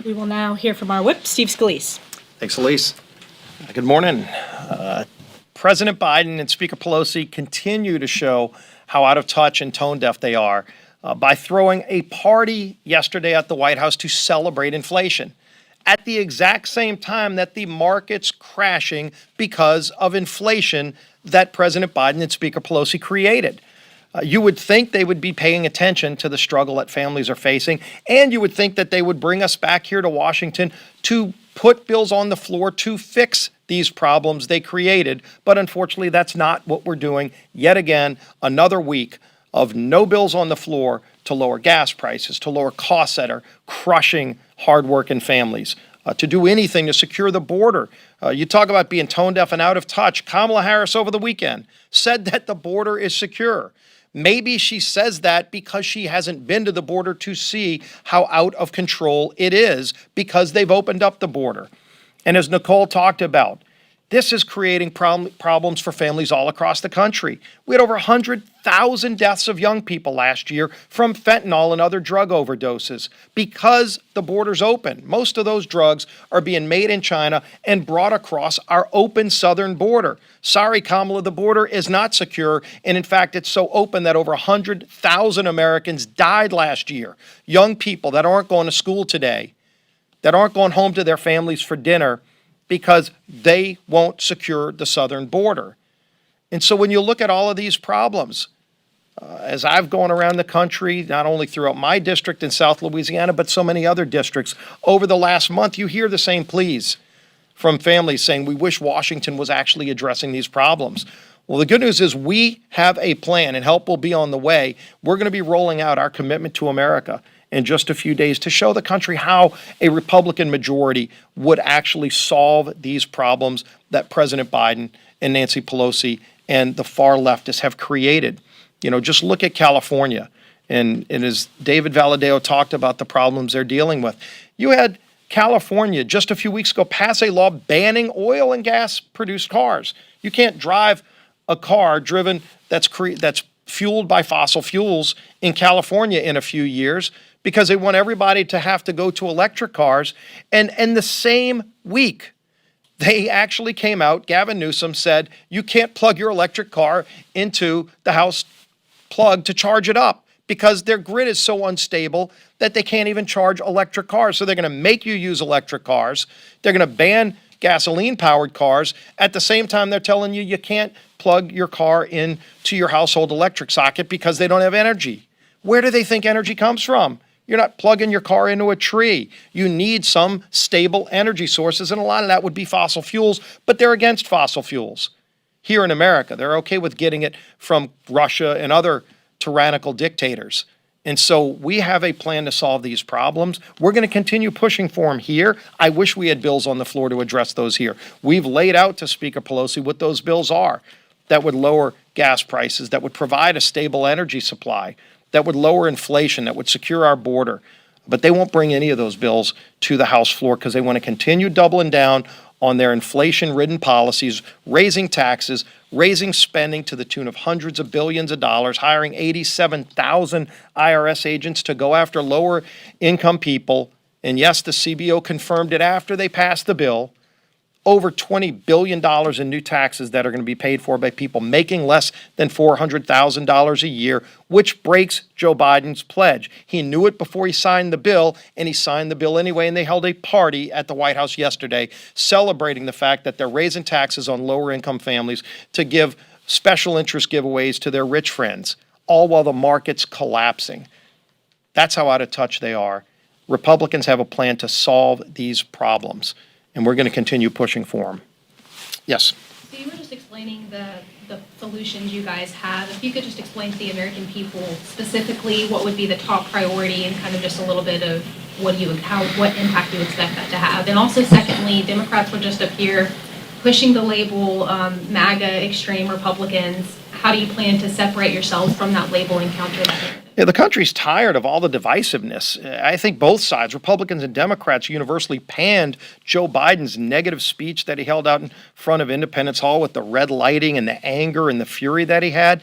We will now hear from our whip, Steve Scalise. Thanks, Elise. Good morning. President Biden and Speaker Pelosi continue to show how out of touch and tone deaf they are by throwing a party yesterday at the White House to celebrate inflation at the exact same time that the market's crashing because of inflation that President Biden and Speaker Pelosi created. You would think they would be paying attention to the struggle that families are facing, and you would think that they would bring us back here to Washington to put bills on the floor to fix these problems they created. But unfortunately, that's not what we're doing. Yet again, another week of no bills on the floor to lower gas prices, to lower costs that are crushing hardworking families, to do anything to secure the border. You talk about being tone deaf and out of touch. Kamala Harris over the weekend said that the border is secure. Maybe she says that because she hasn't been to the border to see how out of control it is because they've opened up the border. And as Nicole talked about, this is creating problems for families all across the country. We had over 100,000 deaths of young people last year from fentanyl and other drug overdoses because the border's open. Most of those drugs are being made in China and brought across our open southern border. Sorry, Kamala, the border is not secure. And in fact, it's so open that over 100,000 Americans died last year. Young people that aren't going to school today, that aren't going home to their families for dinner, because they won't secure the southern border. And so when you look at all of these problems, as I've gone around the country, not only throughout my district in South Louisiana, but so many other districts, over the last month, you hear the same pleas from families saying, we wish Washington was actually addressing these problems. Well, the good news is we have a plan and help will be on the way. We're going to be rolling out our commitment to America in just a few days to show the country how a Republican majority would actually solve these problems that President Biden and Nancy Pelosi and the far leftists have created. You know, just look at California. And as David Valadeo talked about the problems they're dealing with, you had California just a few weeks ago pass a law banning oil and gas produced cars. You can't drive a car driven that's fueled by fossil fuels in California in a few years because they want everybody to have to go to electric cars. And the same week, they actually came out, Gavin Newsom said, you can't plug your electric car into the house plug to charge it up because their grid is so unstable that they can't even charge electric cars. So they're going to make you use electric cars. They're going to ban gasoline-powered cars. At the same time, they're telling you you can't plug your car into your household electric socket because they don't have energy. Where do they think energy comes from? You're not plugging your car into a tree. You need some stable energy sources, and a lot of that would be fossil fuels, but they're against fossil fuels. Here in America, they're okay with getting it from Russia and other tyrannical dictators. And so we have a plan to solve these problems. We're going to continue pushing for them here. I wish we had bills on the floor to address those here. We've laid out to Speaker Pelosi what those bills are that would lower gas prices, that would provide a stable energy supply, that would lower inflation, that would secure our border. But they won't bring any of those bills to the House floor because they want to continue doubling down on their inflation-ridden policies, raising taxes, raising spending to the tune of hundreds of billions of dollars, hiring 87,000 IRS agents to go after lower-income people. And yes, the CBO confirmed it after they passed the bill. Over $20 billion in new taxes that are going to be paid for by people making less than $400,000 a year, which breaks Joe Biden's pledge. He knew it before he signed the bill, and he signed the bill anyway, and they held a party at the White House yesterday celebrating the fact that they're raising taxes on lower-income families to give special interest giveaways to their rich friends, all while the market's collapsing. That's how out of touch they are. Republicans have a plan to solve these problems, and we're going to continue pushing for them. Yes? So you were just explaining the solutions you guys have. If you could just explain to the American people specifically what would be the top priority and kind of just a little bit of what impact you expect that to have. And also secondly, Democrats were just up here pushing the label MAGA extreme Republicans. How do you plan to separate yourselves from that label and counter that narrative? Yeah, the country's tired of all the divisiveness. I think both sides, Republicans and Democrats, universally panned Joe Biden's negative speech that he held out in front of Independence Hall with the red lighting and the anger and the fury that he had.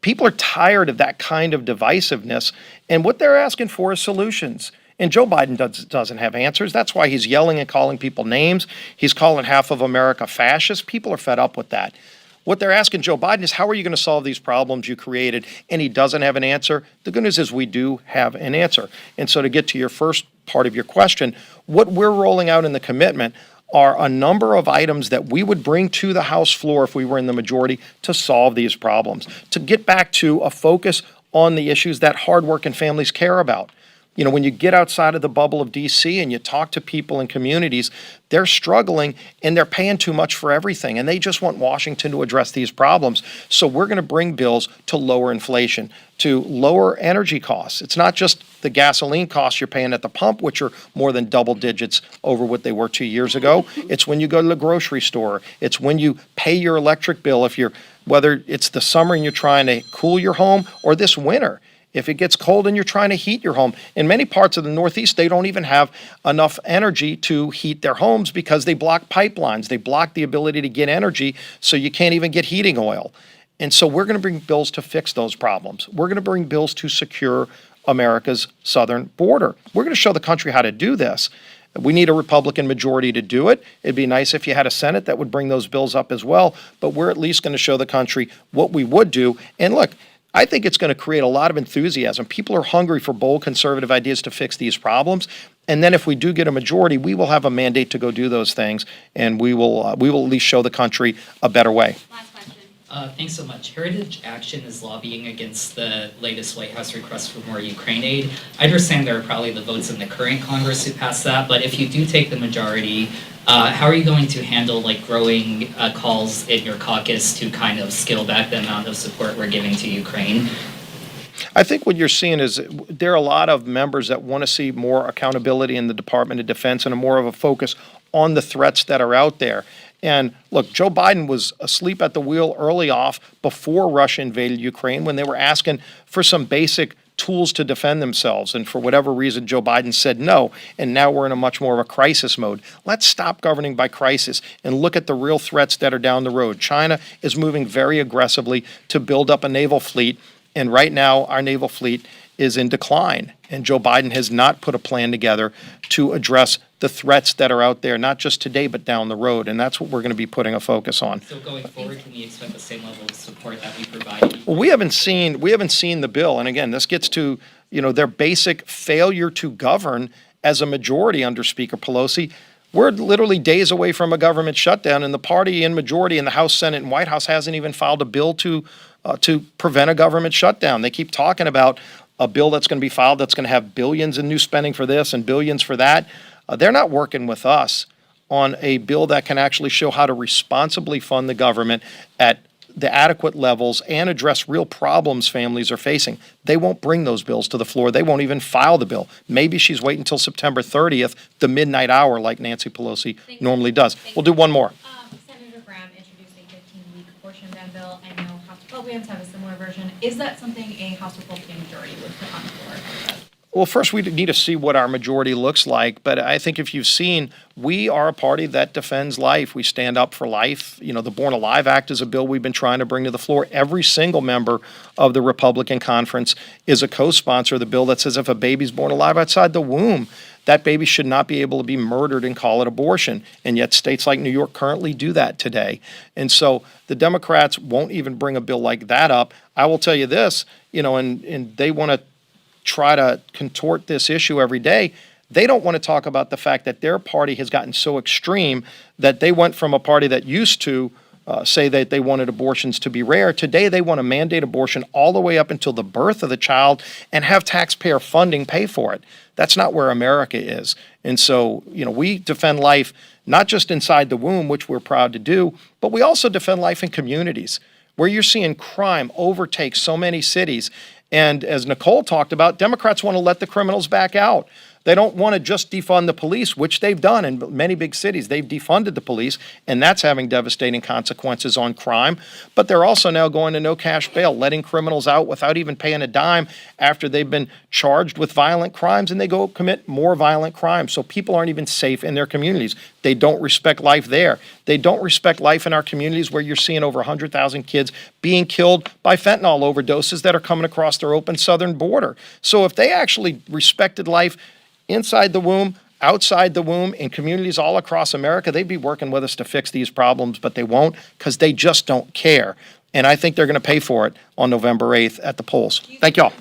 People are tired of that kind of divisiveness, and what they're asking for is solutions. And Joe Biden doesn't have answers. That's why he's yelling and calling people names. He's calling half of America fascist. People are fed up with that. What they're asking Joe Biden is, how are you going to solve these problems you created? And he doesn't have an answer. The good news is we do have an answer. And so to get to your first part of your question, what we're rolling out in the commitment are a number of items that we would bring to the House floor if we were in the majority to solve these problems, to get back to a focus on the issues that hardworking families care about. You know, when you get outside of the bubble of D.C. and you talk to people in communities, they're struggling and they're paying too much for everything, and they just want Washington to address these problems. So we're going to bring bills to lower inflation, to lower energy costs. It's not just the gasoline costs you're paying at the pump, which are more than double digits over what they were 2 years ago. It's when you go to the grocery store. It's when you pay your electric bill, whether it's the summer and you're trying to cool your home, or this winter, if it gets cold and you're trying to heat your home. In many parts of the Northeast, they don't even have enough energy to heat their homes because they block pipelines. They block the ability to get energy, so you can't even get heating oil. And so we're going to bring bills to fix those problems. We're going to bring bills to secure America's southern border. We're going to show the country how to do this. We need a Republican majority to do it. It'd be nice if you had a Senate that would bring those bills up as well, but we're at least going to show the country what we would do. And look, I think it's going to create a lot of enthusiasm. People are hungry for bold conservative ideas to fix these problems. And then if we do get a majority, we will have a mandate to go do those things, and we will at least show the country a better way. Last question. Thanks so much. Heritage Action is lobbying against the latest White House request for more Ukraine aid. I understand there are probably the votes in the current Congress who passed that, but if you do take the majority, how are you going to handle growing calls in your caucus to kind of scale back the amount of support we're giving to Ukraine? I think what you're seeing is there are a lot of members that want to see more accountability in the Department of Defense and more of a focus on the threats that are out there. And look, Joe Biden was asleep at the wheel early off before Russia invaded Ukraine when they were asking for some basic tools to defend themselves. And for whatever reason, Joe Biden said no. And now we're in a much more of a crisis mode. Let's stop governing by crisis and look at the real threats that are down the road. China is moving very aggressively to build up a naval fleet. And right now, our naval fleet is in decline. And Joe Biden has not put a plan together to address the threats that are out there, not just today, but down the road. And that's what we're going to be putting a focus on. So going forward, can we expect the same level of support that we provided? Well, we haven't seen the bill. And again, this gets to, their basic failure to govern as a majority under Speaker Pelosi. We're literally days away from a government shutdown, and the party in majority in the House, Senate, and White House hasn't even filed a bill to prevent a government shutdown. They keep talking about a bill that's going to be filed that's going to have billions in new spending for this and billions for that. They're not working with us on a bill that can actually show how to responsibly fund the government at the adequate levels and address real problems families are facing. They won't bring those bills to the floor. They won't even file the bill. Maybe she's waiting until September 30th, the midnight hour, like Nancy Pelosi normally does. We'll do one more. Senator Graham introduced a 15-week abortion ban bill. I know House Republicans have a similar version. Is that something a House Republican majority would put on the floor? Well, first, we need to see what our majority looks like. But I think if you've seen, we are a party that defends life. We stand up for life. The Born Alive Act is a bill we've been trying to bring to the floor. Every single member of the Republican conference is a co-sponsor of the bill that says if a baby's born alive outside the womb, that baby should not be able to be murdered and call it abortion. And yet states like New York currently do that today. And so the Democrats won't even bring a bill like that up. I will tell you this, and they want to try to contort this issue every day. They don't want to talk about the fact that their party has gotten so extreme that they went from a party that used to say that they wanted abortions to be rare. Today, they want to mandate abortion all the way up until the birth of the child and have taxpayer funding pay for it. That's not where America is. And so, we defend life not just inside the womb, which we're proud to do, but we also defend life in communities where you're seeing crime overtake so many cities. And as Nicole talked about, Democrats want to let the criminals back out. They don't want to just defund the police, which they've done in many big cities. They've defunded the police, and that's having devastating consequences on crime. But they're also now going to no cash bail, letting criminals out without even paying a dime after they've been charged with violent crimes, and they go commit more violent crimes. So people aren't even safe in their communities. They don't respect life there. They don't respect life in our communities where you're seeing over 100,000 kids being killed by fentanyl overdoses that are coming across their open southern border. So if they actually respected life inside the womb, outside the womb, in communities all across America, they'd be working with us to fix these problems, but they won't because they just don't care. And I think they're going to pay for it on November 8th at the polls. Thank you all.